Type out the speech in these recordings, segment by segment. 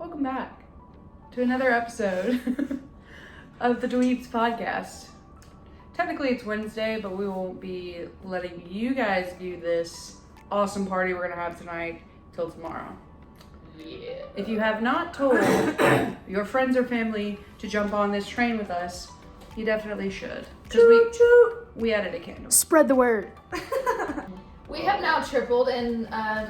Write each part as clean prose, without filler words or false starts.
Welcome back to another episode of the Dweebs podcast. Technically it's Wednesday, but we won't be letting you guys view this awesome party we're gonna have tonight till tomorrow. Yeah. If you have not told your friends or family to jump on this train with us, you definitely should. Because we added a candle. Spread the word. We have now tripled in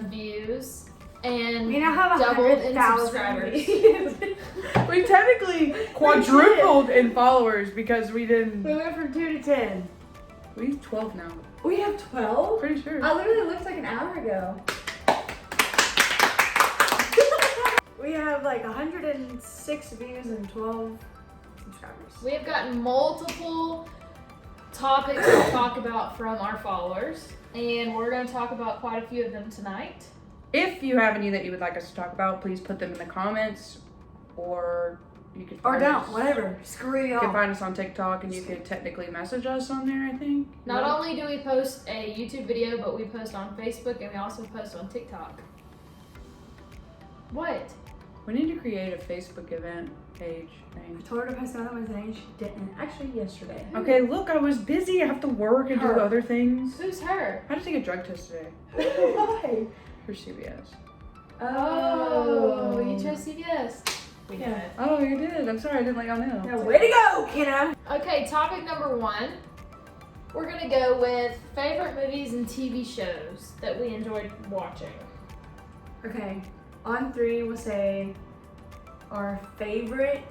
views and We now have doubled in 100,000 subscribers. We technically quadrupled in followers because we didn't. We went from 2 to 10. We have 12 now. We have 12? Pretty sure. I literally looked like an hour ago. We have like 106 views and 12 subscribers. We have gotten multiple topics to talk about from our followers, and we're going to talk about quite a few of them tonight. If you have any that you would like us to talk about, please put them in the comments, or you could Or find don't, us. whatever. Screw You can y'all. find us on TikTok, and you can technically message us on there, I think. Not only do we post a YouTube video, but we post on Facebook, and we also post on TikTok. What? We need to create a Facebook event page I thing. told her to post another one today and she didn't. Actually, yesterday. Okay, look, I was busy. I have to work and do Her. other things. Who's her? I had to take a drug test today Why? for CVS. Oh, you chose CVS. We know Yeah. it. Oh, you did. I'm sorry, I didn't let y'all know. Now, way to go, kiddo. Okay, topic number 1. We're gonna go with favorite movies and TV shows that we enjoyed watching. Okay, on 3, we'll say our favorite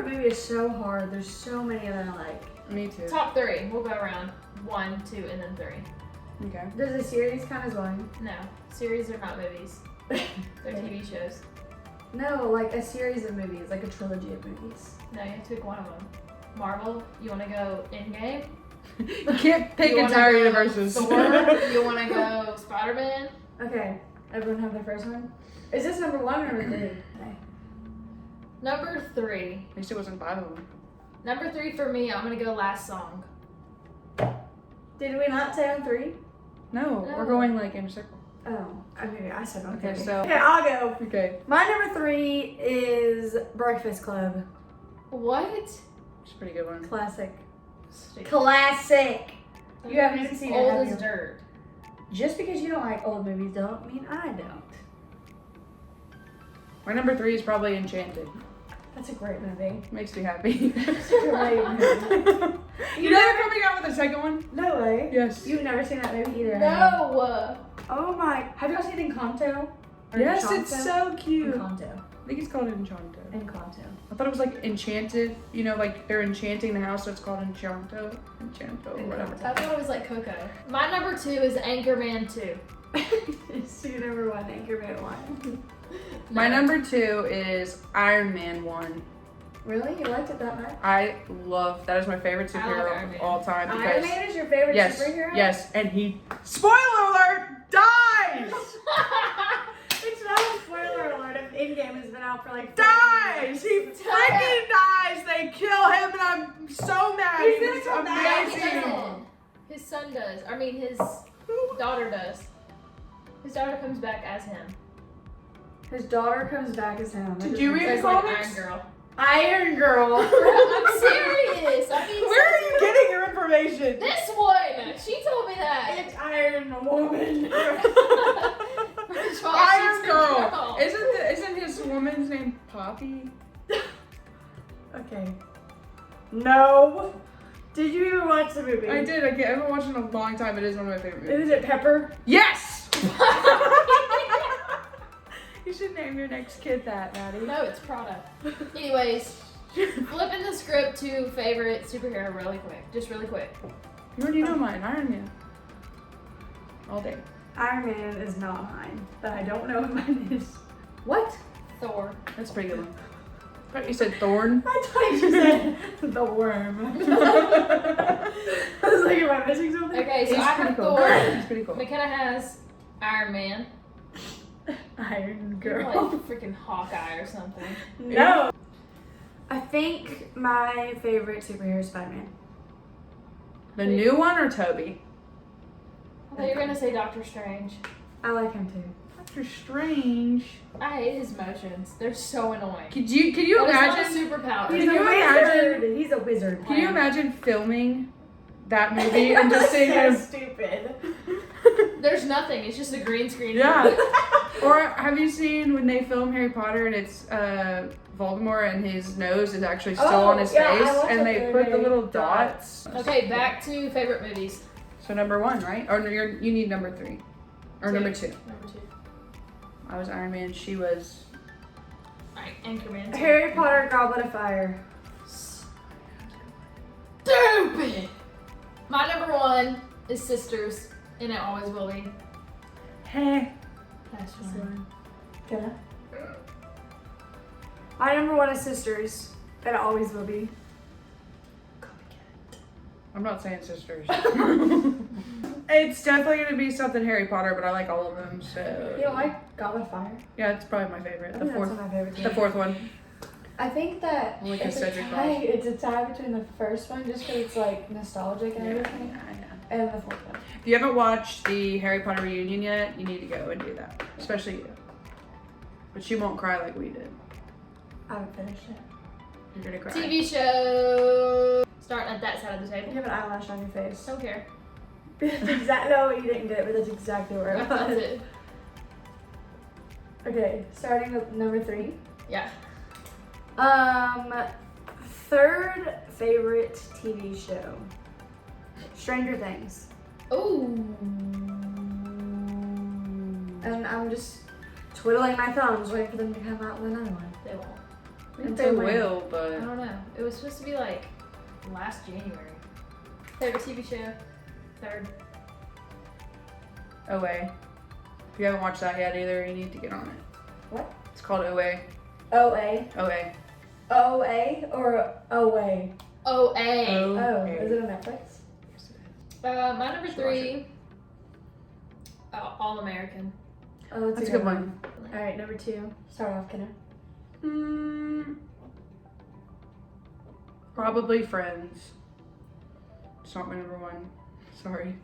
movie is so hard. There's so many of them I like. Me too. Top 3. We'll go around 1, 2, and then 3. Okay. Does the series count as one? No, series are not movies. They're TV shows. No, like a series of movies, like a trilogy of movies. No, you have to pick one of them. Marvel. You want to go Endgame? You can't pick You wanna entire go universes. Thor? You want to go Spider-Man? Okay, everyone have their first one? Is this number 1 or number 3? Okay. Number 3. At least it wasn't 5 of them. Number 3 for me, I'm gonna go Last Song. Did we not say on 3? No, No. we're going like in a circle. Oh, okay, I said on 3. Okay, so- Okay, I'll go. Okay. My number 3 is Breakfast Club. What? It's a pretty good one. Classic. Stupid. Classic. You haven't even seen it, Old have as you? dirt. Just because you don't like old movies don't mean I don't. My number 3 is probably Enchanted. That's a great movie. Makes me happy. It's a great movie. You know they're coming out with a second one? No way. Yes. You've never seen that movie either. have you? No. Oh my. Have y'all seen Encanto? Or Yes, Enchanto? it's so cute. Encanto. I think it's called Enchanto. Encanto. I thought it was like Enchanted. You know, like they're enchanting the house, so it's called Enchanto. Enchanto, or whatever. I thought it was like Coco. My number 2 is Anchorman 2. So your number 1, Anchorman 1. My No. number 2 is Iron Man 1. Really? You liked it that much? I love, that is my favorite I like superhero Iron Man. of all time. Iron Because, Man is your favorite yes, superhero? yes, and he, spoiler alert, dies! It's not a spoiler alert if Endgame has been out for like 4 Dies! years. He freaking dies! They kill him and I'm so mad. He's gonna He's come back. He amazing. doesn't. His son does. I mean, his daughter does. His daughter comes back as him. His daughter comes back as him. Did you read It's the like comics? Iron Girl. Iron Girl? I'm serious. I mean, Where are you getting your information? this one. She told me that. It's Iron Woman. That's why Iron she's the Girl. Isn't his woman's name Poppy? Okay. No. Did you even watch the movie? I did. I haven't watched it in a long time. It is one of my favorite movies. Is it Pepper? Yes! You should name your next kid that, Maddie. No, it's Prada. Anyways, flipping the script to favorite superhero really quick. Just really quick. You already know mine. Iron Man. All day. Iron Man is not mine, but I don't know what mine is. What? Thor. That's a pretty good one. I thought you said Thorn. I thought you said the worm. I was like, am I missing something? Okay, so He's I pretty have cool. Thor. He's pretty cool. McKenna has Iron Man. Iron You're Girl. like freaking Hawkeye or something. No. I think my favorite superhero is Spider-Man. The new one or Toby? I thought you were gonna say Doctor Strange. I like him too. Doctor Strange. I hate his motions. They're so annoying. Can you That imagine? is not a superpower. Can you imagine? He's a wizard. Can you imagine filming that movie and just seeing him? Stupid. There's nothing. It's just a green screen. Yeah. Or have you seen when they film Harry Potter and it's Voldemort and his nose is actually still on his I face watched and it they the put other the day. little dots? Okay, back to favorite movies. So number 1, right? Or you need number 3. Or number 2. Number 2. I was Iron Man. She was. Alright, Anchorman. Harry Potter, Goblet of Fire. Stupid! My number 1 is Sisters, and it always will be. Hey. That's fine. Can I? My number 1 is Sisters, and it always will be. I'm not saying sisters. It's definitely gonna be something Harry Potter, but I like all of them. So. You don't like Goblet of Fire? Yeah, it's probably my favorite. I The think fourth. that's my favorite. The fourth one. I think that Only 'cause it's a, Cedric tie, Diggory. it's a tie between the first one, just because it's like nostalgic and everything, Yeah. and the fourth one. If you haven't watched the Harry Potter reunion yet, you need to go and do that. Especially you. But you won't cry like we did. I haven't finished it. You're gonna cry. TV show. Starting at that side of the You table. have an eyelash on your face. Don't care. That's exactly. No, you didn't get it, but that's exactly where it That's was. it. Okay, starting with number 3. Yeah. Third favorite TV show. Stranger Things. Ooh. And I'm just twiddling my thumbs, waiting for them to come out with another one. They won't. I think Until they when? will, I but don't know. It was supposed to be like last January. Favorite TV show? Third. OA. If you haven't watched that yet either, you need to get on it. What? It's called OA. OA. OA. OA or OA? OA. Oh, is it on Netflix? My number Should 3. All American. Oh, That's a good one. Alright, number 2. Start off, Kenna. Probably Friends. It's not my number 1. Sorry.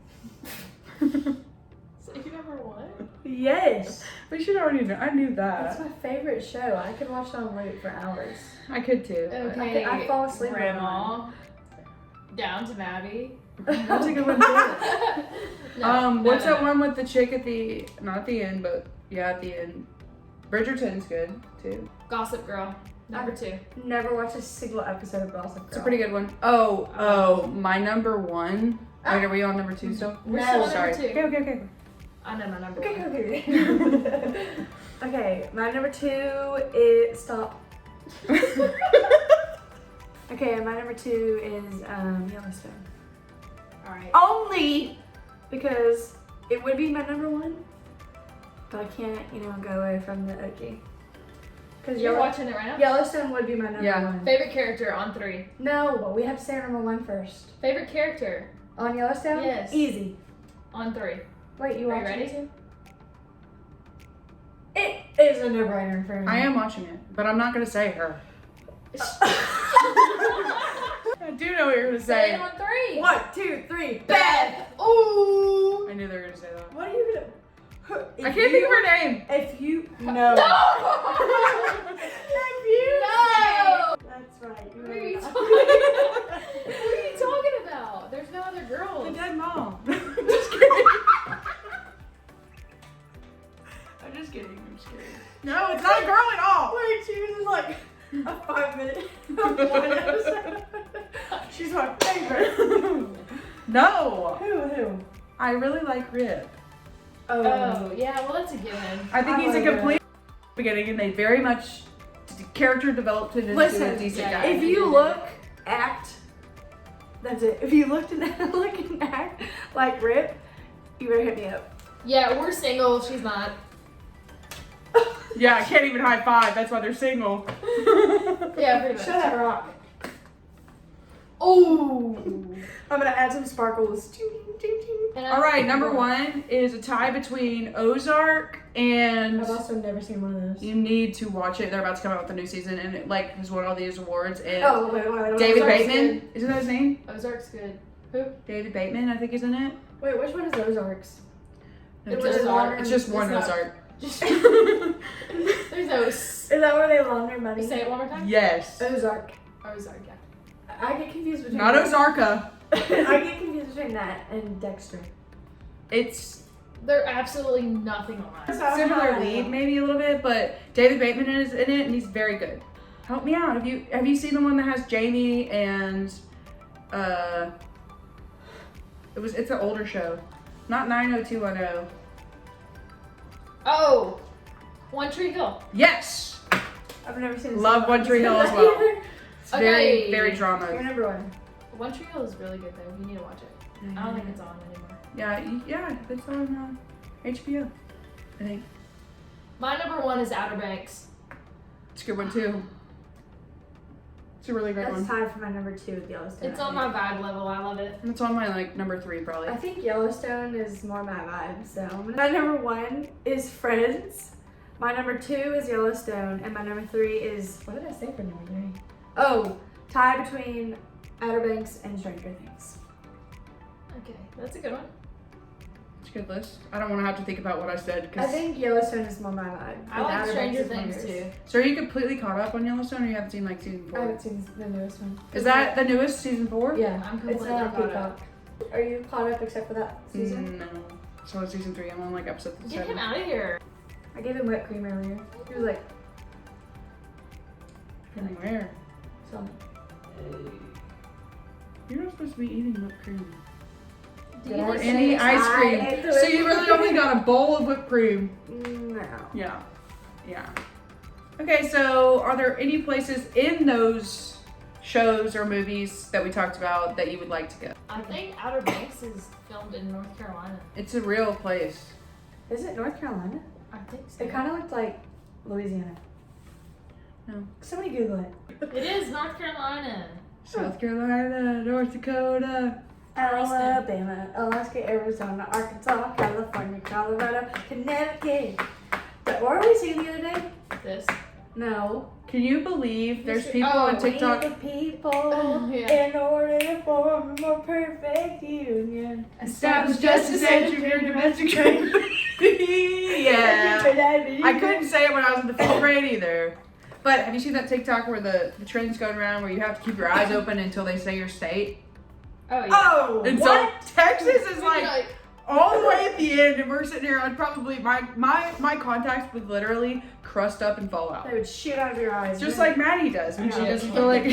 So you number 1? Yes! We should already know. I knew That's that. my favorite show. I could watch it on loop for hours. I could too. Okay. I fall asleep Grandma. Downton Abbey. That's a good one too. What's that one with the chick at the, not at the end, but yeah, at the end. Bridgerton's good too. Gossip Girl. Number 2. Never watched a single episode of Gossip Girl. It's a pretty good one. Oh, my number 1. Wait, are we on number 2 still? We're still on Sorry. number 2. Okay. I know my number Okay, 1. okay. Okay, my number 2 is stop. Okay, my number 2 is Yellowstone. Alright. Only because it would be my number 1, but I can't, go away from the OG. Because You're watching it right now? Yellowstone would be my number Yeah. 1. Favorite character on 3. No, we have to say our number 1 first. Favorite character On Yellowstone? Yes. Easy. on 3. Wait, you Are you watching ready? it too? It is a no-brainer for me. I am watching it, but I'm not gonna say her. I do know what you're gonna Say say. it on 3. 1, 2, 3. Beth. Ooh. I knew they were gonna say that. What are you gonna? I can't think of her name. If you no. No. If you No. That's right. What are you talking about? There's no other The girls. dead mom. Just kidding. I'm just kidding. I'm scared. No, it's not a girl at all. Wait, she was just like a 5-minute one episode. She's my favorite. No. Who? I really like Rip. Oh, yeah, well, that's a given. I think I he's a love Rip. complete beginning, and they very much character developed it into Listen, a decent yeah, guy. If you look, act. That's it. If you look and act like Rip, you better hit me up. Yeah, we're single. She's not. Yeah, I can't even high five. That's why they're single. Yeah, pretty much. Shut up, rock. Oh. I'm gonna add some sparkles. All right, number 1 is a tie between Ozark and. I've also never seen one of those. You need to watch it. They're about to come out with a new season, and it has won all these awards. And Oh, wait. David Ozark's Bateman, isn't that his name? Ozark's good. Who? David Bateman, I think, is in it. Wait, which one is Ozarks? No, It's it's, Ozark. it's just one It's not- Ozark. There's no. Is that where they launder money? Say it one more time. Yes. Ozark. Ozark. Yeah. I get confused between Not Ozarka. I get confused between that and Dexter. It's They're absolutely nothing alike. similar lead, maybe a little bit, but David Bateman is in it, and he's very good. Help me out. Have you seen the one that has Jamie and it's an older show, not 90210. Oh, One Tree Hill. Yes. I've never seen this. Love One Tree Hill as well. It's very, Okay. very Your drama. number one. One Tree Hill is really good though. You need to watch it. I don't think it's on anymore. Yeah, it's on HBO, I think. My number one is Outer Banks. It's a good one too. It's a really great That's one. tied for my number 2 with Yellowstone. It's on my vibe level. I love it. And it's on my number 3 probably. I think Yellowstone is more my vibe. So my number 1 is Friends. My number 2 is Yellowstone, and my number 3 is what did I say for number 3? Oh, tie between Outer Banks and Stranger Things. Okay, that's a good one. It's a good list. I don't want to have to think about what I said. I think Yellowstone is more my vibe. I and like Outer Stranger Banks is Things yours. too. So are you completely caught up on Yellowstone, or you haven't seen season I 4? haven't seen the newest one. Is that the newest season 4? Yeah, I'm it's completely not on caught Peacock. Are you caught up except for that season? No. So on season 3, I'm on episode Get 7. him out of here. I gave him whipped cream earlier. He was like, From where? so. You're not supposed to be eating whipped cream. Do Did you I Or just say any I ice cream. ate the So whipped you really cream? only got a bowl of whipped cream. No. Yeah. Okay, so are there any places in those shows or movies that we talked about that you would like to go? I think Outer Banks is filmed in North Carolina. It's a real place. Is it North Carolina? I think so. It kind of looked like Louisiana. No. Somebody Google it. It is North Carolina. South Carolina, North Dakota. Alabama, Alaska, Arizona, Arkansas, California, Colorado, Connecticut. What were we singing the other day? This. No. Can you believe there's Mr. people Oh, on TikTok? We the people Yeah. in order to form a more perfect union. Establish justice and your domestic trade. Yeah. I couldn't say it when I was in the 5th grade either. But have you seen that TikTok where the trend's going around where you have to keep your eyes open until they say your state? Oh yeah. Oh, And what? so Texas is We'd be like all the way at the end, and we're sitting here on probably my contacts would literally crust up and fall out. They would shoot out of your eyes. Just like Maddie does when she Yeah. doesn't feel like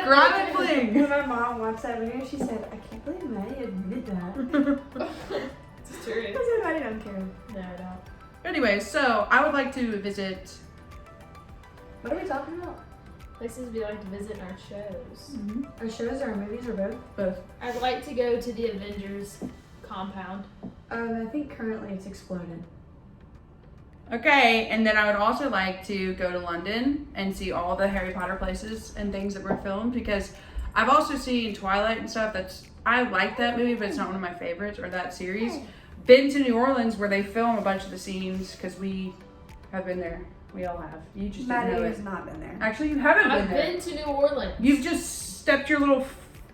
grind and fling. When my mom watched that video, she said, I can't believe Maddie admitted that. It's true. I said, Maddie don't care. No, I don't. Anyway, so I would like to visit. What are we talking about? Places we like to visit in our shows. Our shows or our movies or both? Both. I'd like to go to the Avengers compound. I think currently it's exploded. Okay, and then I would also like to go to London and see all the Harry Potter places and things that were filmed, because I've also seen Twilight and stuff. I like that movie, but it's not one of my favorites, or that series. Been to New Orleans where they film a bunch of the scenes, because we have been there. We all have. You just didn't Maddie know has it. not been there. Actually, you haven't I've been there. been to New Orleans. You've just stepped your little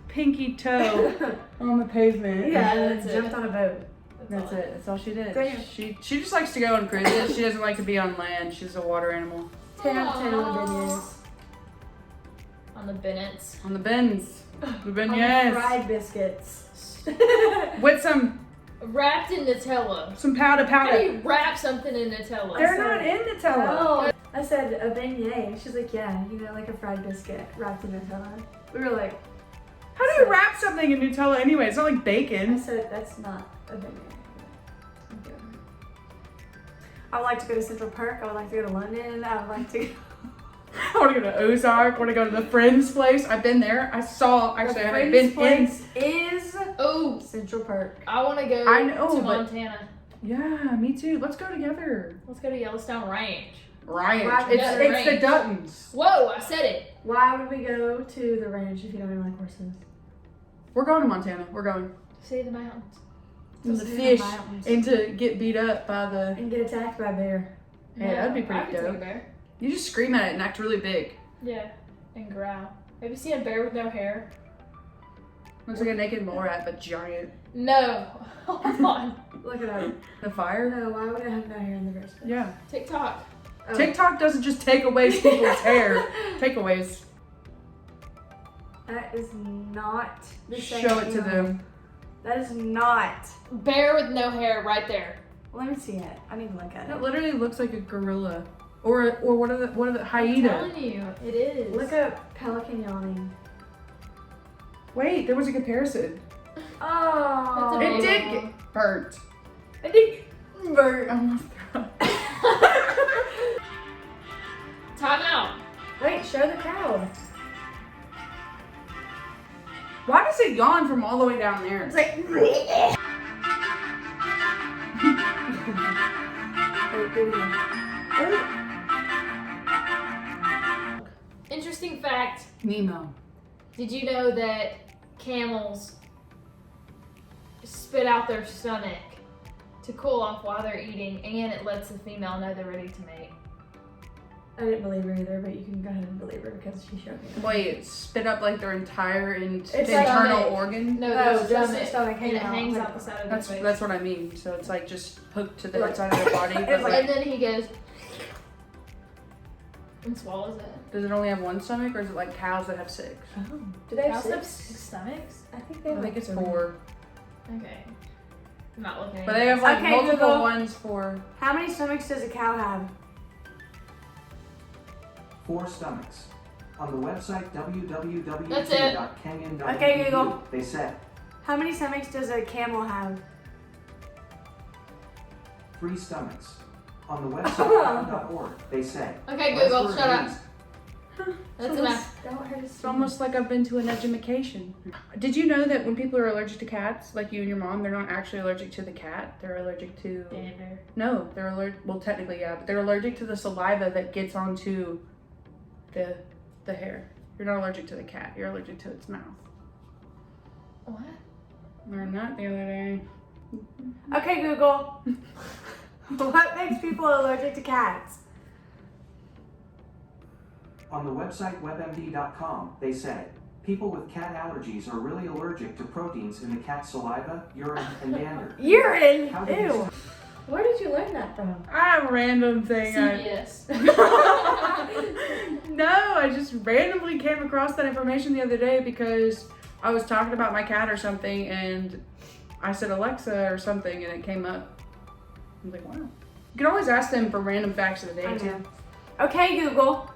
pinky toe on the pavement. Yeah, Yeah, and that's jumped it. on a boat. That's it. That's all she did. Damn. She just likes to go on cruises. She doesn't like to be on land. She's a water animal. 10 out of 10 on the Aw. beignets. On the Bennett's. On the bins. The On the beignets. fried biscuits. With some Wrapped in Nutella. powder How do powder. you wrap something in Nutella? They're not in Nutella. Oh, I said a beignet. She's like, yeah, like a fried biscuit wrapped in Nutella. We were like, How do you wrap something in Nutella anyway? It's not like I bacon. said, that's not a beignet. Okay. I would like to go to Central Park. I would like to go to London. I would like to go. I want to go to Ozark. I want to go to the Friends place. I've been there. I haven't been place is Oh, Central Park. I want to go I know, to but- Montana. Yeah, me too. Let's go together. Let's go to Yellowstone Ranch. Right. Right, It's yeah, the ranch. Duttons. Whoa, I said it. Why would we go to the ranch if you don't even like horses? We're going to Montana. We're going. See the mountains. And the See fish. mountains. And to get beat up by the. And get attacked by a bear. Hey, that'd be I pretty could take a dope. bear. You just scream at it and act really big. Yeah, and growl. Have you seen a bear with no hair? Looks like a naked mole rat, but giant. No. Hold on. Look at that. The fire? No, why would I have no hair in the first place? Yeah. TikTok. Oh. TikTok doesn't just take away people's hair. Takeaways. That is not the same. Show it to them. That is not. Bear with no hair right there. Let me see it. I need to look at That it. literally looks like a gorilla. Or what are the I'm hyena? telling you, it is. Look up pelican yawning. Wait, there was a comparison. Oh. That's a It big did one. get burnt. I think bird. Almost threw up. Time out. Wait, show the crowd. Why does it yawn from all the way down there? It's like. Interesting fact. Nemo. Did you know that camels spit out their stomach to cool off while they're eating, and it lets the female know they're ready to mate? I didn't believe her either, but you can go ahead and believe her because she showed me. Wait, spit up like their entire It's internal like- organ? No, Oh, their just the stomach, stomach and hanging it out. hangs out the side of their face. That's what I mean. So it's like just hooked to the Like- inside of their body. But It's like, And then he goes and swallows it. does it only have one stomach, or is it like cows that have six? Oh. Do they have Cows have six? 6 stomachs? I think they I have think like it's 3. 4, Okay. I'm not looking at but they have like Okay, multiple Google. ones for. How many stomachs does a cow have? 4 stomachs. On the website That's it. www.kenyan.edu, Okay, Google. they said How many stomachs does a camel have? 3 stomachs. On the website .org, they say. Okay, less Google, were shut up. used. That's enough. Don't hurt us. It's almost like I've been to an education. Did you know that when people are allergic to cats, like you and your mom, they're not actually allergic to the cat. They're allergic to. Dander. No, they're allergic. Well, technically, yeah, but they're allergic to the saliva that gets onto the hair. You're not allergic to the cat. You're allergic to its mouth. What? Learned that the other day. Okay, Google. What makes people allergic to cats? On the website webmd.com, they say people with cat allergies are really allergic to proteins in the cat's saliva, urine, and dander. Urine. How did you Ew. Where did you learn that from? A random thing. CBS. No, I just randomly came across that information the other day because I was talking about my cat or something, and I said Alexa or something, and it came up. I was like, wow. You can always ask them for random facts of the day, I too. know. Okay, Google.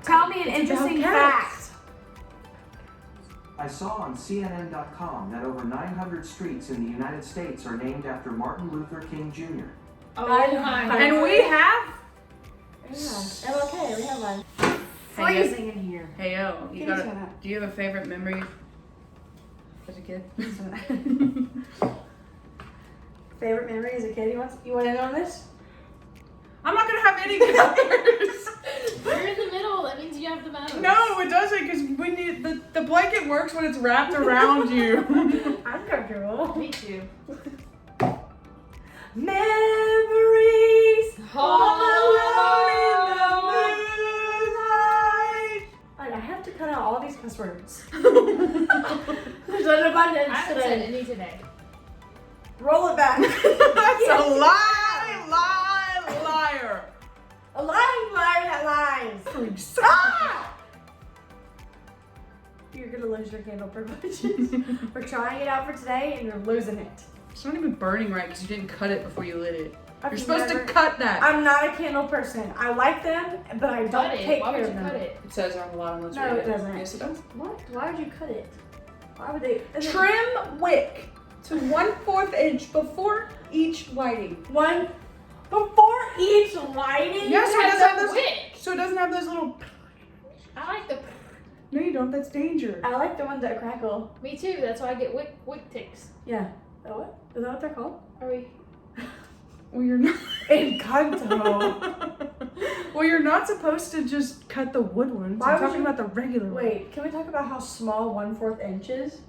Tell me an It's about interesting cats. fact. I saw on CNN.com that over 900 streets in the United States are named after Martin Luther King Jr. Oh my. And we have. Yeah. MLK, we have one. Hey, Freezing in here. Hey, yo, Can you you gotta. shut up? Do you have a favorite memory as a kid? Favorite memory as a kid? You want in on this? I'm not gonna have any good others. You're in the middle. That means you have the most. No, it doesn't, because when you the blanket works when it's wrapped around you. I'm comfortable. Me too. Memories Oh. moonlight. I have to cut out all these cuss words. There's an I abundance haven't said today. any today. Roll it back. That's a liar. A lying liar that lies. Ah! You're gonna lose your candle privileges. We're trying it out for today and you're losing it. It's not even burning right because you didn't cut it before you lit it. I've You're supposed never- to cut that. I'm not a candle person. I like them, but I don't Cut take it. Why care would of you them. cut it? It says on the bottom. Let's No, read it doesn't. Yes, it does. What? Why would you cut it? Why would they? Trim wick to 1/4 inch before each lighting. One before each lighting. Yes, You it have doesn't have the those. wick. So it doesn't have those little. I like the. No, you don't. That's danger. I like the ones that crackle. Me too. That's why I get wick ticks. Yeah. That what? Is that what they're called? Are we? Well, you're not. Encanto. Well, you're not supposed to just cut the wood ones. Why I'm would talking you- about the regular one. Wait, can we talk about how small 1/4 inch is?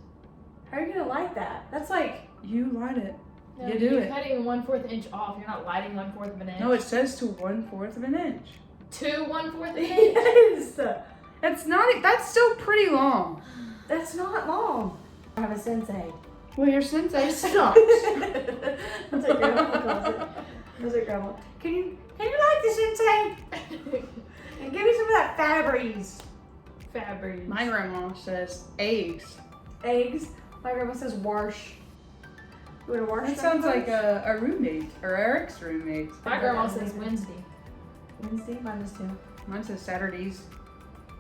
How are you gonna light that? That's like You light it. No, You do you're it. cutting 1/4 inch off. You're not lighting 1/4 of an inch. No, it says to 1/4 of an inch. To 1/4 of an inch. yes. That's not. That's still pretty long. That's not long. I have a sensei. Well, your sensei sucks. That's what Grandma calls it. That's what Grandma. Can you like the sensei? And give me some of that Fabries. Fabries. My grandma says eggs. Eggs. My grandma says wash. You want to wash? That sounds like a roommate or Eric's roommate. My grandma says Wednesday. Wednesday. Mine does too. Mine says Saturdays.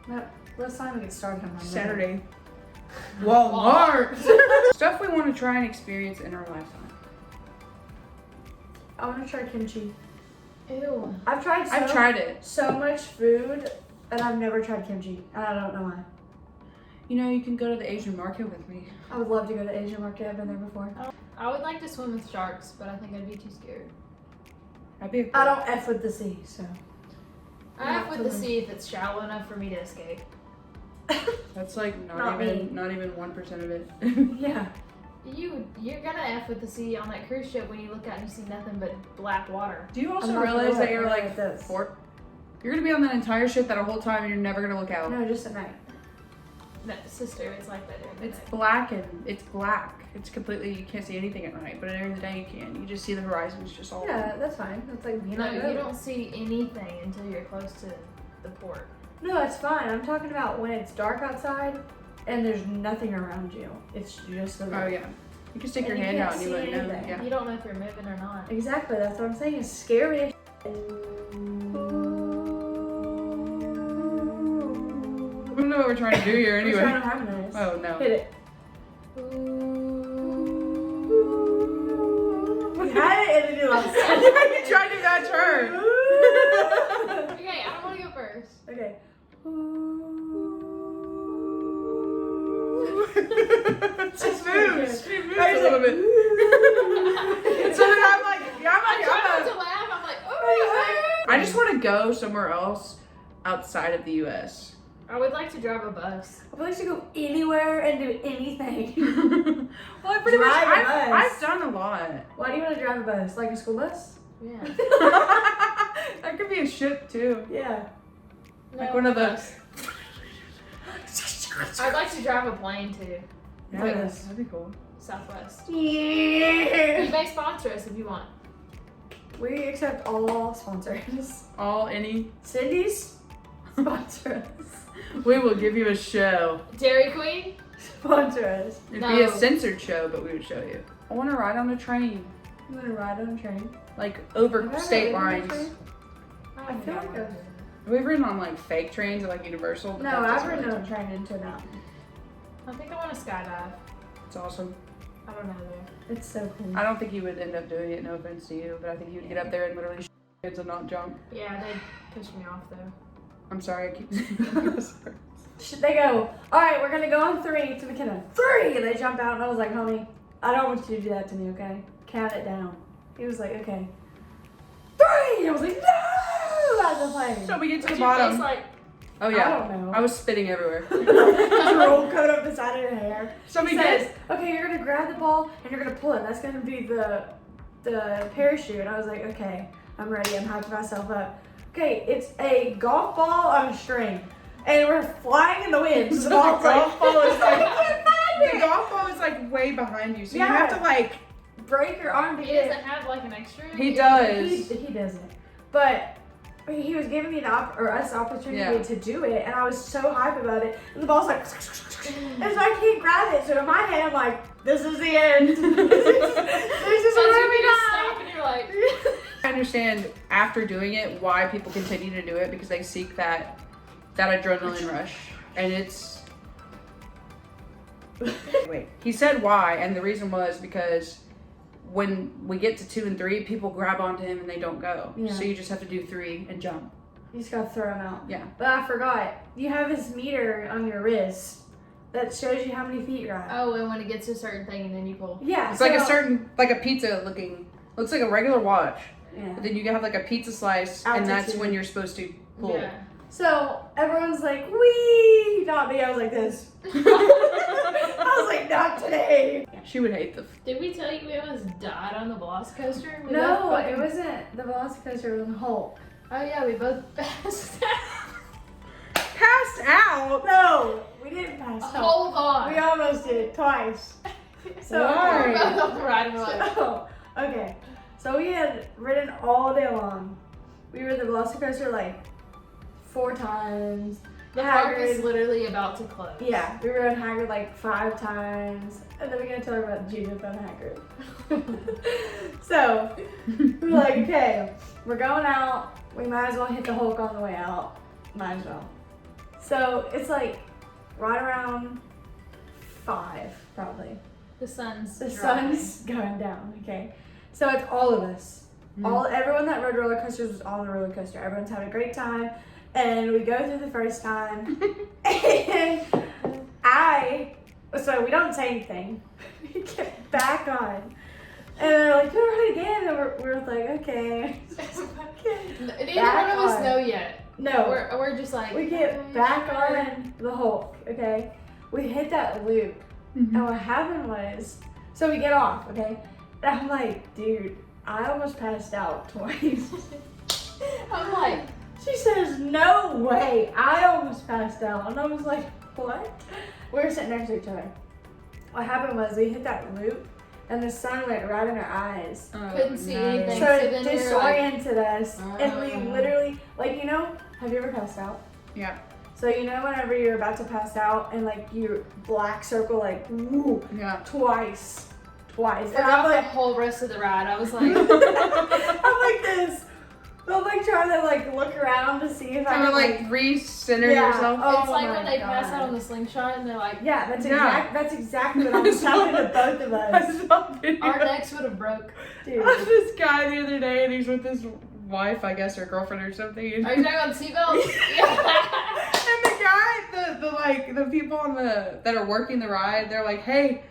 No, let's not even get started on mine. Saturday. Walmart. Stuff we want to try and experience in our lifetime. I want to try kimchi. Ew. I've tried it. so much food, and I've never tried kimchi. And I don't know why. You know, you can go to the Asian market with me. I would love to go to Asian market. I've been there before. I would like to swim with sharks, but I think I'd be too scared. I'd be. I don't F with the sea, so. I have with the sea if it's shallow enough for me to escape. That's like Not not even 1% of it. Yeah. You're gonna F with the sea on that cruise ship when you look out and you see nothing but black water. Do you I'm also not gonna realize that look you're right like at this. you're gonna be on that entire ship that whole time and you're never gonna look out. No, just at night. No, sister, it's like that during the It's day. black and it's black. It's completely, you can't see anything at night, but during the day you can. You just see the horizons just all. Yeah, that's fine. That's like being No, on a you boat. don't see anything until you're close to the port. No, it's fine. I'm talking about when it's dark outside and there's nothing around you. It's just the Oh yeah. You can stick And your you hand can't out and you see wouldn't know. anything. Yeah. You don't know if you're moving or not. Exactly. That's what I'm saying. It's scary. as I don't know what we're trying to do here We're anyway. trying to harmonize. Oh no. Hit it. You had it and then you lost it. You tried to match her. Okay, I don't want to go first. Okay. She moves. She moves I a was little like, bit. So then I'm like, yeah, I try not to laugh. I'm like, oh. I just want to go somewhere else outside of the U.S. I would like to drive a bus. I would like to go anywhere and do anything. Well, I pretty much, Drive a bus. I've done a lot. Why do you want to drive a bus? Like a school bus? Yeah. That could be a ship too. Yeah. Like No, one of a those. bus. I'd like to drive a plane too. Yeah, Yes. that'd be cool. Southwest. Yeah. You may sponsor us if you want. We accept all sponsors. Any. Cindy's sponsor us. We will give you a show. Dairy Queen? Sponsor us. It'd No. be a censored show, but we would show you. I want to ride on a train, You want to ride on a train? like over Have I ever state ridden on a lines. train? I feel like I've... We've ridden on like fake trains at like Universal. But No, that I've doesn't ridden really on a train into a mountain. I think I want to skydive. It's awesome. I don't know though. It's so cool. I don't think you would end up doing it, no offense to you, but I think you would get up there and literally kids and not jump. Yeah, they pissed me off though. I'm sorry, I keep saying They go, all right, we're going to go on 3 to McKenna. 3! And they jump out, and I was like, homie, I don't want you to do that to me, okay? Count it down. He was like, okay. 3! I was like, no! Out of the plane. So we get to the Your face bottom. like, Oh I yeah. don't know. I was spitting everywhere. Roll coat up the side of your hair. Somebody He says, gets okay, you're gonna grab the ball and you're gonna pull it. That's gonna be the parachute. And I was like, okay, I'm ready. I'm hyping myself up. Okay, it's a golf ball on a string, and we're flying in the wind. So the ball's golf ball is like like, the golf ball is like way behind you, so Yeah. you have to like. break your arm to he get doesn't have like an extra. He does. He doesn't. But he was giving me us the opportunity Yeah. to do it, and I was so hyped about it. And the ball's like, and so I can't grab it. So in my head, I'm like, this is the end. this is So where you we just die. stop and you're like, I understand after doing it why people continue to do it, because they seek that adrenaline rush, and it's. Wait, he said why, and the reason was because when we get to 2 and 3, people grab onto him and they don't go. Yeah. So you just have to do 3 and jump. You just gotta throw him out. Yeah. But I forgot. You have this meter on your wrist that shows you how many feet you're at. oh, and when it gets to a certain thing, and then you pull. Yeah. It's like a certain, like a pizza looking, looks like a regular watch. Yeah. But then you have like a pizza slice, and that's Altitude. when you're supposed to pull. Yeah. So everyone's like, wee! Not me. I was like this. I was like, not today. She would hate the. Did we tell you we almost died on the Velocicoaster? We No, both fucking- it wasn't the Velocicoaster. It was the Hulk. Oh yeah, we both passed out. How passed out. No, we didn't pass out. Hold on. We almost did twice. So Why? We're both off the ride and we're like, So, okay. So we had ridden all day long. We rode the Velocicoaster like 4 times. the park Hagrid. is literally about to close. Yeah, we rode Hagrid like 5 times. And then we're gonna tell her about Judith on Hagrid. So we're like, okay, we're going out. We might as well hit the Hulk on the way out. Might as well. So it's like right around 5 probably. The sun's The drying. sun's going down, okay? So it's all of us. Everyone that rode roller coasters was on the roller coaster. Everyone's having a great time. And we go through the first time. And so we don't say anything. We get back on. And they're like, go run again. And we're like, okay. Neither one of us know yet. No. We're just like, We get okay, back sure. on the Hulk, okay? We hit that loop. And what happened was, so we get off, okay? And I'm like, dude, I almost passed out twice. I'm like, She says, no way, I almost passed out. And I was like, what? We were sitting next to each other. What happened was we hit that loop and the sun went right in our eyes. couldn't see anything. So So it then we were like, disoriented us. And we literally, like, you know, have you ever passed out? Yeah. So you know whenever you're about to pass out and like your black circle like woo, Yeah. twice. for And I'm the like, whole rest of the ride, I was like, I'm like this. I'm like trying to like look around to see if I Kind can of like recenter Yeah. yourself. Oh it's like my when they pass God. out on the slingshot and they're like, yeah, that's Yeah. that's exactly what I was telling to both of I us. saw a video our necks would have broke. Dude. of this guy the other day, and he's with his wife, I guess, or girlfriend or something. And Are you talking about seatbelts? Yeah. And the guy, the people on that are working the ride, they're like, hey,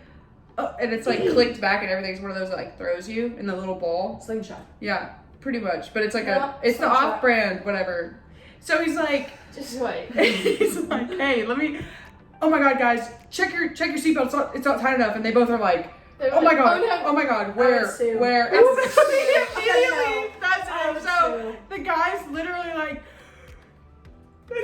and it's like clicked back and everything. It's one of those that like throws you in the little ball. Slingshot. Yeah, pretty much. But it's like Yeah, it's the slingshot. off-brand, whatever. So he's like, Just wait. he's like, hey, let me. Oh my God, guys, check your seatbelt. It's not tight enough. And they both are like, They're oh my like, God, oh no. oh my God, would sue. where? I would And sue. immediately, that's I it. would So sue. the guy's literally like. No,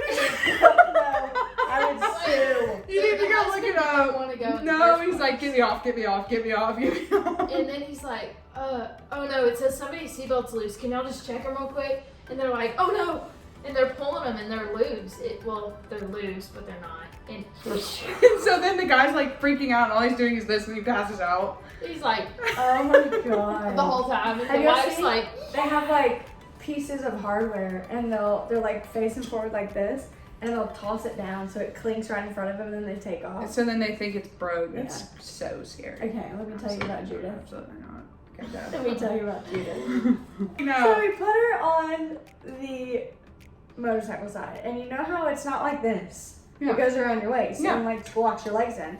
I would sue. You need to go look it up. Want to go in the No, first he's like, place. get me off, get me off, get me off, get me off. And then he's like, oh no, it says somebody's seatbelt's loose. Can y'all just check them real quick? And they're like, oh no. And they're pulling them and they're loose. They're loose, but they're not. And And so then the guy's like freaking out, and all he's doing is this, and he passes out. he's like, Oh my God. the whole time. And Have the y'all wife's seen- like, They have like pieces of hardware and they're like facing forward like this and they'll toss it down so it clinks right in front of them and then they take off. So then they think it's broke. It's Yeah. so scary. Okay, let me tell you about Judith. Absolutely not. Okay, go. Let me tell you about Judith. So No. we put her on the motorcycle side and you know how it's not like this. Yeah. It goes around your waist Yeah. and like locks your legs in.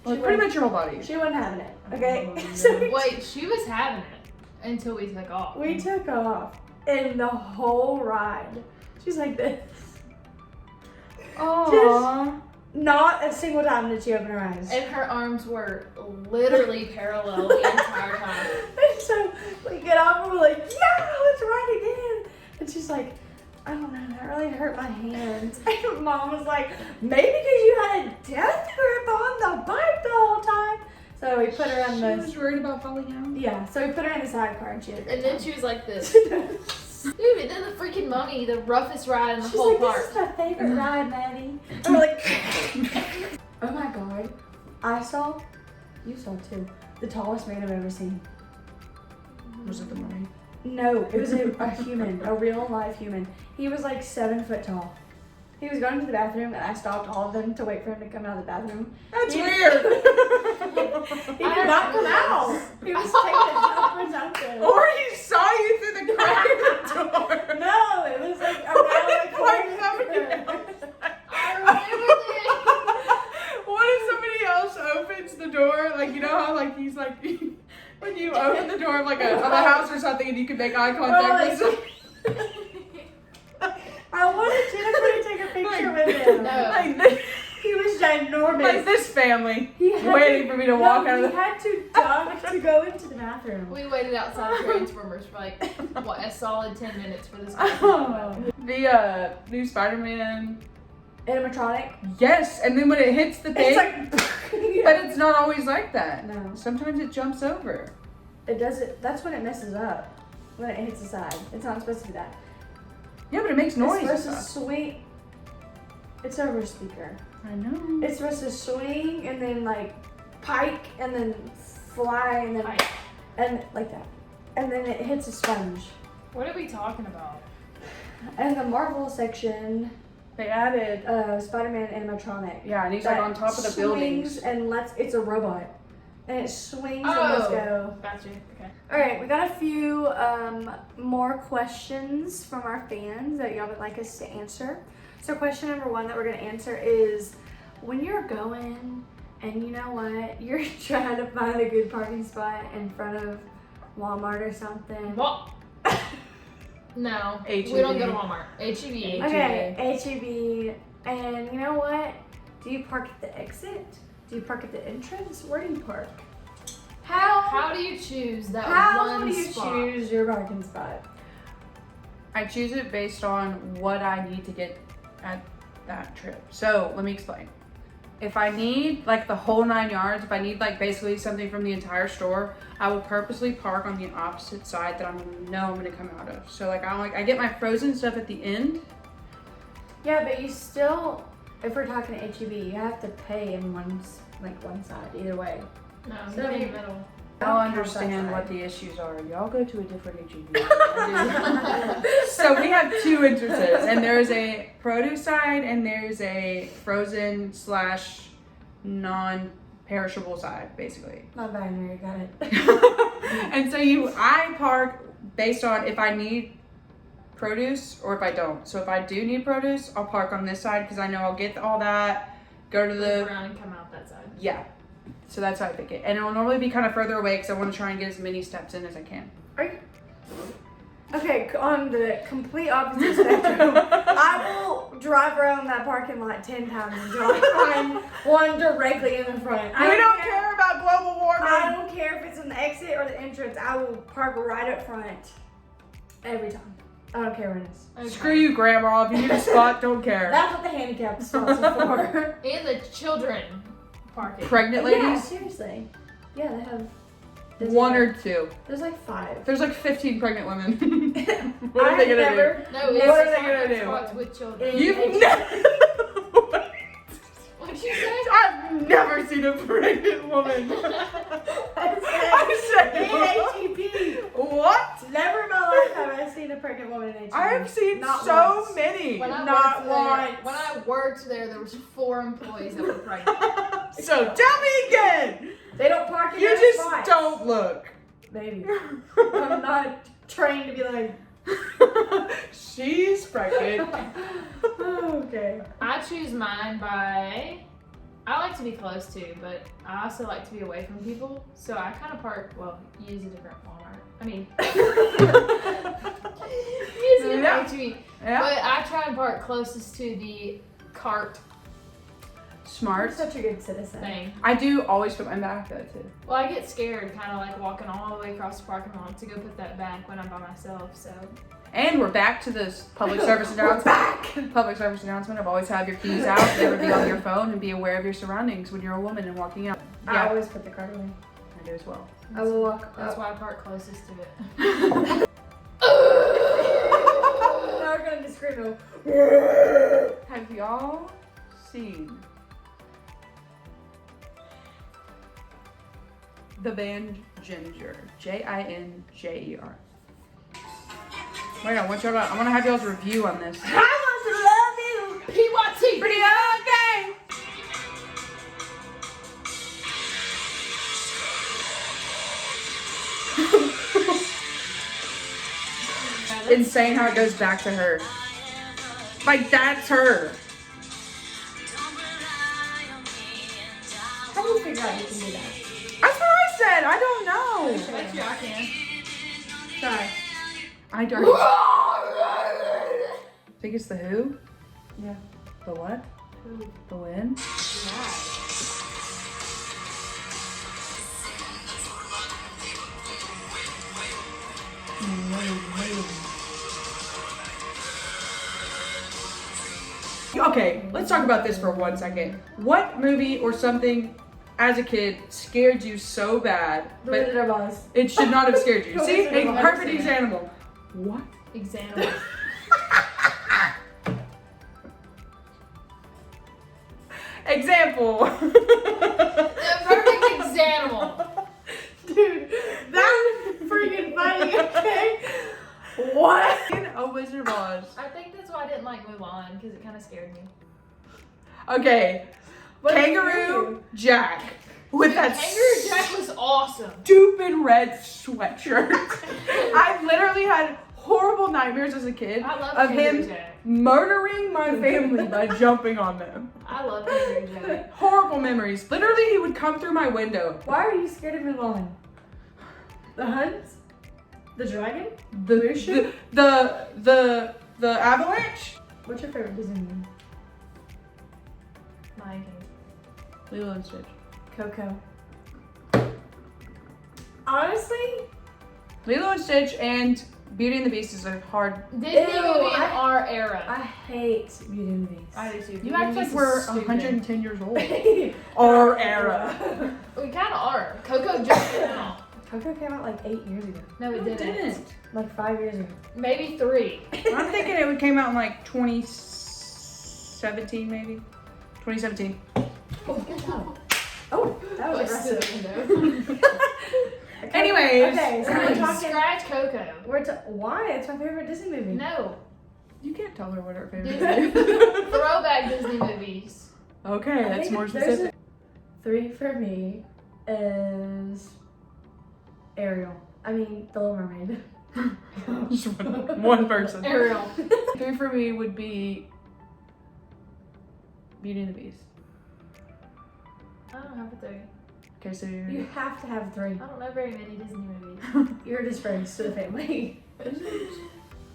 Well, She pretty wasn't- much your whole body. She wasn't having it. Okay? Oh, So no. wait, she was having it until we took off. we took off and the whole ride. She's like this. Aww. Not a single time did she open her eyes. And her arms were literally parallel the entire time. And so we get off and we're like, yeah, let's ride again. And she's like, I don't know, that really hurt my hands. And Mom was like, maybe because you had a death grip on the bike the whole time. So we put her on She the, was worried about falling out. yeah, so we put her in the sidecar and she had a great And then time. she was like this. Dude, and then the freaking mummy, the roughest ride in the She's whole like, park. this is my favorite ride, Maddie. And we're like, oh my God. You saw too, the tallest man I've ever seen. Was it the mummy? No, it was a human, a real live human. He was like 7 foot tall. He was going to the bathroom and I stopped all of them to wait for him to come out of the bathroom. That's He- weird. He did not come out. He was taking a presumption. Or he saw you through the crack of the door. No, it was like What around if, the like, corner. somebody else- I remember What if somebody else opens the door? Like, you know how, like, he's like, when you open the door of, like, of a house or something and you can make eye contact with somebody. I wanted Jennifer to take a picture with him. No. Like, this, He was ginormous. like this family He had waiting for me to walk out of he the... had to duck to go into the bathroom. We waited outside of Transformers for like, what, a solid 10 minutes for this guy to come out. The new SpiderMan animatronic. Yes, and then when it hits the thing, It's like, but it's not always like that. No. Sometimes it jumps over. it does it. That's when it messes up. When it hits the side, it's not supposed to be that. Yeah, but it makes noise. It's and supposed to stuff. swing. It's over a speaker. I know. It's supposed to swing and then like pike and then fly and then Pike. and like that, and then it hits a sponge. What are we talking about? And the Marvel section, They added. SpiderMan Animatronic. Yeah, and he's like that on top of the swings buildings. and it's a robot, and it swings and Oh. lets go. Got you. Okay. All right, we got a few more questions from our fans that y'all would like us to answer. So question number 1 that we're gonna answer is, when you're going and you know what, you're trying to find a good parking spot in front of Walmart or something. What? No. H-E-B. We don't go to Walmart. HEB. Okay, HEB, and you know what? Do you park at the exit? Do you park at the entrance? Where do you park? How do you choose that How one do you spot? choose your parking spot? I choose it based on what I need to get at that trip. So let me explain. If I need like the whole 9 yards, if I need like basically something from the entire store, I will purposely park on the opposite side that I know I'm gonna come out of. So like I get my frozen stuff at the end. Yeah, but you still, if we're talking HEB, you have to pay in one side either way. No, So you pay in you- the middle. I'll Don't count understand that what side. the issues are. Y'all go to a different HEB. So we have 2 entrances, and there's a produce side and there's a frozen / non-perishable side, basically. Non-binary, got it. And so I park based on if I need produce or if I don't. So if I do need produce, I'll park on this side because I know I'll get all that, go to Loop the, around and come out that side. yeah. So that's how I pick it. And it'll normally be kind of further away because I want to try and get as many steps in as I can. Are you? Okay, on the complete opposite spectrum, I will drive around that parking lot 10 times until I find one directly in the front. We don't care about global warming. I don't care if it's in the exit or the entrance. I will park right up front every time. I don't care when it's. Okay. Screw you, Grandma. If you need a spot, don't care. That's what the handicap spots are for. And the children parking. Pregnant Yeah, ladies, seriously. Yeah, they have. there's 1 like- or 2. There's like 5. There's like 15 pregnant women. What are I've they gonna never. No, What it's are they gonna parking do? spots with children. do? You've What'd you say? I've never seen a pregnant woman. I said In HEB. what? Never in my life have I seen a pregnant woman in HEB. I have seen Not so once. many. When I Not worked there, once. when I worked there was 4 employees that were pregnant. So tell me again. They don't park in You their just spots. don't look. Baby. I'm not trained to be like, She's pregnant. okay. I choose mine by. I like to be close to, but I also like to be away from people. So I kind of park. Well, use a different Walmart. I mean, use a Yeah. different HEB. Yeah. But I try and park closest to the cart You're Smart. such a good citizen. thing. I do always put my back though too. Well, I get scared, kind of like walking all the way across the parking lot to go put that back when I'm by myself. So And we're back to this public service announcement. Public service announcement of always have your keys out, never be on your phone, and be aware of your surroundings when you're a woman and walking out. I Yeah, always put the cart away. I do as well. I will walk that's up. why I park closest to it. Now we're gonna just scream. Have y'all seen the band Ginger? Jinjer. Wait, I want to have y'all's review on this. I want to love you. PYT! Pretty okay. Insane how it goes back to her. Like that's her. How do you figure out you can do that? That's what I said. I don't know. Bet you I can. Try. I don't. Think it's the Who? Yeah. The what? The Wind? Okay, let's talk about this for 1 second. What movie or something as a kid scared you so bad, The but Wizard of Oz. it should not have scared you? The See, Wizard of a Oz. perfect example. What? Example. Example. The perfect example. Dude, that's freaking funny, okay? What? A Wizard of Oz. I think that's why I didn't like Mulan, because it kind of scared me. Okay, What did Kangaroo you Jack with Dude, that Kangaroo Jack was awesome. stupid red sweatshirt. I literally had horrible nightmares as a kid I love of Kangaroo him Jack. murdering my family by jumping on them. I love Kangaroo Jack. Horrible memories. Literally, he would come through my window. Why are you scared of Mulan? The Huns? The dragon? The Mushu? the avalanche. What's your favorite Disney movie? Lion King. Lilo and Stitch. Coco. Honestly, Lilo and Stitch and Beauty and the Beast is a hard. Disney Ew, movie in I our era. I hate Beauty and the Beast. I do too. You Beauty act and the like Beast we're is stupid. 110 years old. Our era. We kind of are. Coco just came out. Coco came out like 8 years ago. No, it didn't. Like 5 years ago. Maybe 3. I'm thinking it came out in like 2017, maybe. 2017. Oh, good job. Oh, that was Busted aggressive. the window. Anyways. Okay, so we're talking. Scratch Coco. Why? It's my favorite Disney movie. No. You can't tell her what her favorite Disney. is. Throwback Disney movies. Okay, I that's think more there's specific. 3 for me is Ariel. I mean, The Little Mermaid. Just one person. Ariel. 3 for me would be Beauty and the Beast. I don't have a 3. Okay, so You have to have 3. I don't know very many Disney movies. You're a disgrace to the family.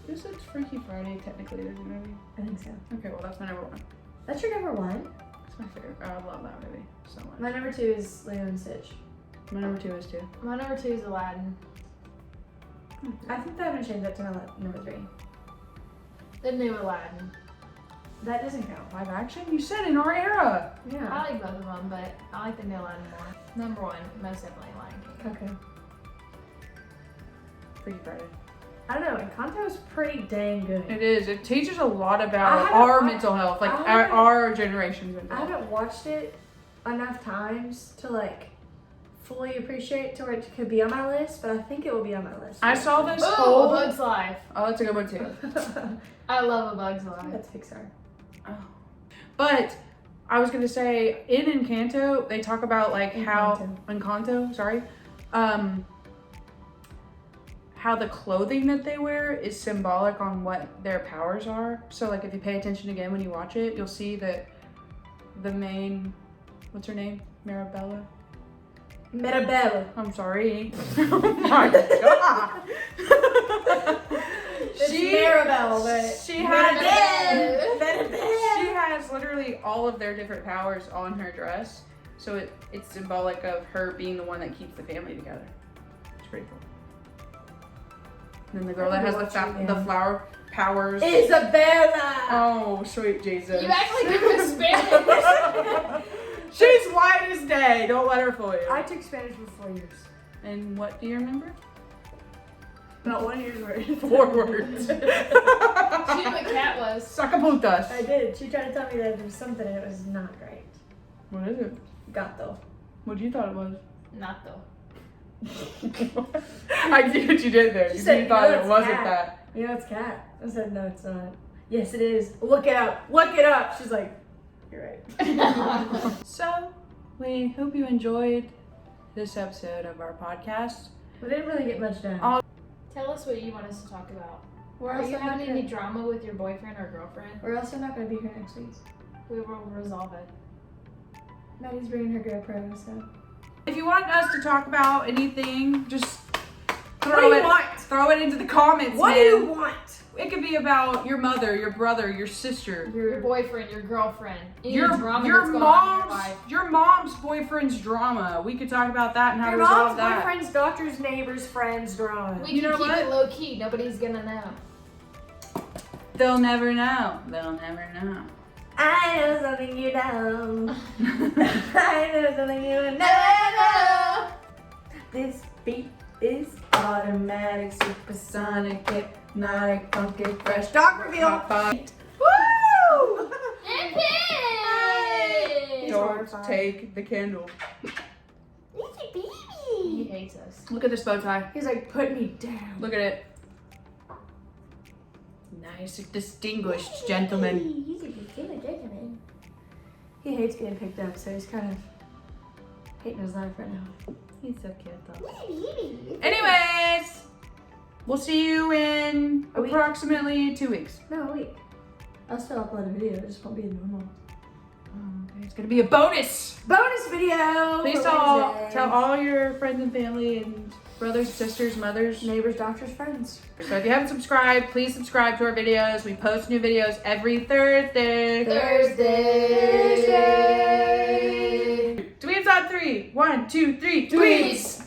Is it Freaky Friday technically a Disney movie? I think so. Okay, well that's my number 1. That's your number 1? That's my favorite. I love that movie so much. My number 2 is Lilo and Stitch. My number 2 is 2. My number 2 is Aladdin. I think that I'm gonna change that to my number 3. The new Aladdin. That doesn't count. Live action? You said in our era. Yeah. I like both of them, but I like the new Aladdin more. Number 1, most definitely Lion King. Okay. Freaky Friday. I don't know. Encanto is pretty dang good. It is. It teaches a lot I about haven't our watched- mental health, like I haven't- our generation's mental I health. haven't watched it enough times to like fully appreciate to where it could be on my list, but I think it will be on my list. I saw this Oh, whole. A Bug's Life. Oh, that's a good one too. I love A Bug's Life. That's Pixar. Oh. But I was gonna say in Encanto they talk about like how Encanto, sorry, how the clothing that they wear is symbolic on what their powers are. So like if you pay attention again when you watch it, you'll see that the main, what's her name? Mirabella. Mirabelle. I'm sorry. Oh my god. It's Mirabelle, but she has Mirabelle. she has literally all of their different powers on her dress. So it's symbolic of her being the one that keeps the family together. It's pretty cool. And then the girl that has the flower powers. Isabella. Oh, sweet Jesus. You act like you're Spanish. She's white as day. Don't let her fool you. I took Spanish for 4 years. And what do you remember? Not 1 year's worth. 4 words. She knew what cat was. Sacapuntas. I did. She tried to tell me that there was something and it was not great. What is it? Gato. What you thought it was? Nato. I see what you did there. She You said, thought "No, it it's wasn't cat." that. You know it's cat. I said, no, it's not. Yes, it is. Look it up. Look it up. She's like, you're right. So, we hope you enjoyed this episode of our podcast. We didn't really get much done. Tell us what you want us to talk about. We're Are also you not having any gonna, drama with your boyfriend or girlfriend? we're also not going to be here next week. We will resolve it. Maddie's bringing her GoPro, so. If you want us to talk about anything, just What do you want? throw it into the comments. What do man. you want? It could be about your mother, your brother, your sister, Your boyfriend, your girlfriend, any your drama your that's going on in your mom's life. your mom's boyfriend's drama. We could talk about that and how Your to resolve mom's that. boyfriend's doctor's neighbor's friend's drama. We You can know keep what? it low key. Nobody's gonna know. They'll never know. They'll never know. I know something you don't. I know something you never know. This beat is automatic, supersonic, hypnotic, funky, fresh. Dog reveal. Woo! And pin! Don't take the candle. He hates us. Look at this bow tie. He's like, put me down. Look at it. Nice, distinguished gentleman. He hates getting picked up, so he's kind of hating his life right now. He's so cute though. Anyways, we'll see you in A week. approximately 2 weeks. No, wait. I'll still upload a video, it just won't be a normal. Okay, it's gonna be a bonus. Bonus video! Please for tell Wednesday. all your friends and family and brothers, sisters, mothers. Neighbors, doctors, friends. So if you haven't subscribed, please subscribe to our videos. We post new videos every Thursday. Thursday. Dweebs on 3. 1, 2, 3. Dweebs!